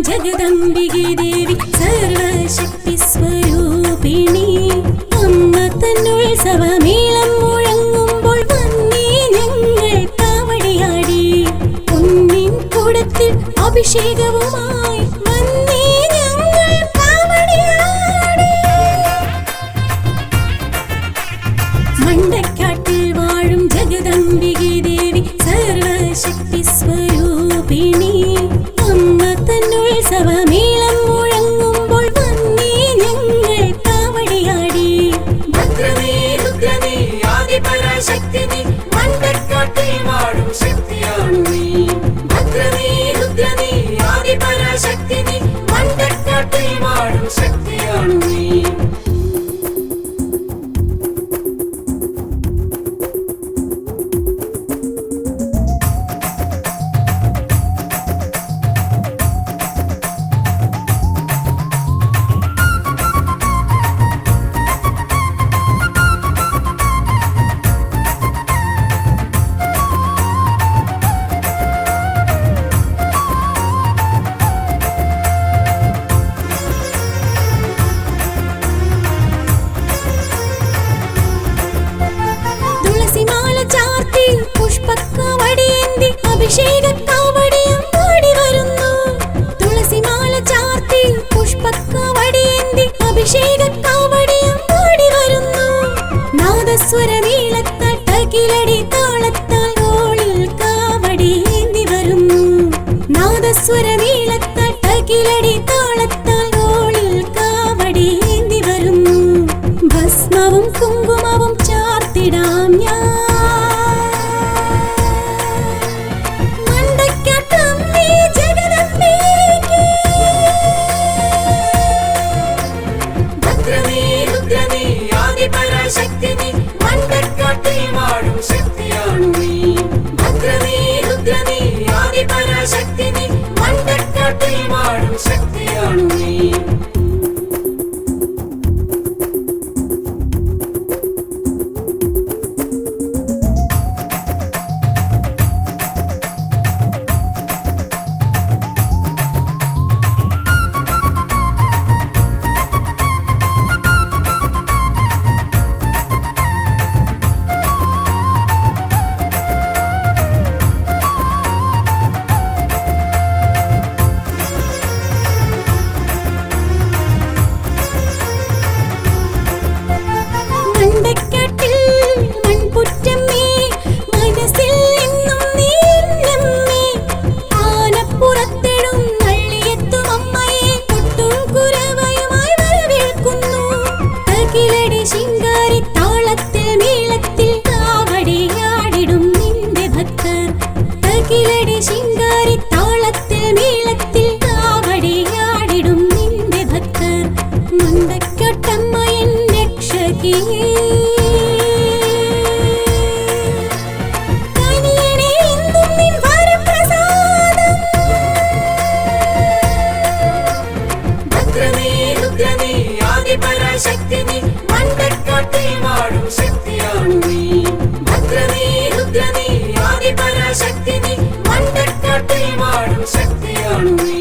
ജഗദംബികേ ദേവി സർവശക്തി സ്വരൂപിണി അമ്മ തന്നുത്സവമേളം മുഴങ്ങുമ്പോൾ വന്നേ ഞങ്ങൾ കാവടിയാടി പൊന്നിൻ കുടത്തിൽ അഭിഷേകവുമായി വന്നേ ഞങ്ങൾ കാവടിയാടി മണ്ടക്കാട്ടിൽ വാഴും ജഗദംബികേ ദേവി സർവശക്തി സ്വരൂപിണി അമ്മ തന്നുത്സവമേളം മുഴങ്ങുമ്പോൾ വന്നേ ഞങ്ങൾ കാവടിയാടി ഭദ്രമേ രുദ്രനേ ആദിപരാശക്തി നീ മണ്ടക്കാട്ടിൽ വാഴും ശക്തിയാണ് നീ ഭദ്രമേ രുദ്രനേ ആദിപരാശക്തി നീ മണ്ടക്കാട്ടിൽ വാഴും ശക്തിയാണ് നീ സ്വരമേളത്താൽ തകിലടി താളത്താൽ തോളിൽ കാവടിയേന്തി വരുന്നു നാദസ്വരമേളത്താൽ തകിലടി താളത്താൽ തോളിൽ കാവടിയേന്തി വരുന്നു ഭസ്മവും കുങ്കുമവും ചാർത്തിടാം ഞാൻ മണ്ടക്കാട്ടമ്മേ ജഗദംബികേ ഭദ്രമേ രുദ്രനേ ആദിപരാശക്തി നീ മണ്ടക്കാട്ടിൽ വാഴും ശക്തിയാണ് നീ ഭദ്രമേ രുദ്രനേ ആദിപരാശക്തി നീ മണ്ടക്കാട്ടിൽ വാഴും ശക്തിയാണ് നീ ശക്തി നീ മണ്ടക്കാട്ടിൽ വാഴും ശക്തിയാണ് നീ ഭദ്രമേ രുദ്രനേ ആദിപരാശക്തി നീ മണ്ടക്കാട്ടിൽ വാഴും ശക്തിയാണ് നീ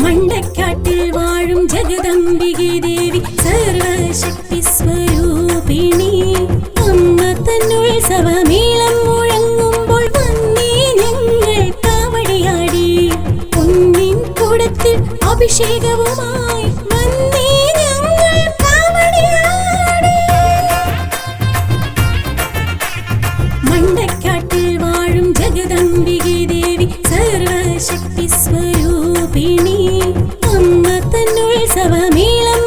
മണ്ടക്കാട്ടിൽ വാഴും ജഗദംബികേ ദേവി സർവശക്തി സ്വരൂപിണി അമ്മ തന്നുത്സവമേളം മുഴങ്ങുമ്പോൾ വന്നേ ഞങ്ങൾ കാവടിയാടി പൊന്നിൻ കുടത്തിൽ അഭിഷേകവുമായി വന്നേ ഞങ്ങൾ കാവടിയാടി മണ്ടക്കാട്ടിൽ വാഴും ജഗദംബികേ ദേവി സർവശക്തി സ്വരൂപിണി അമ്മ തന്നുത്സവമേളം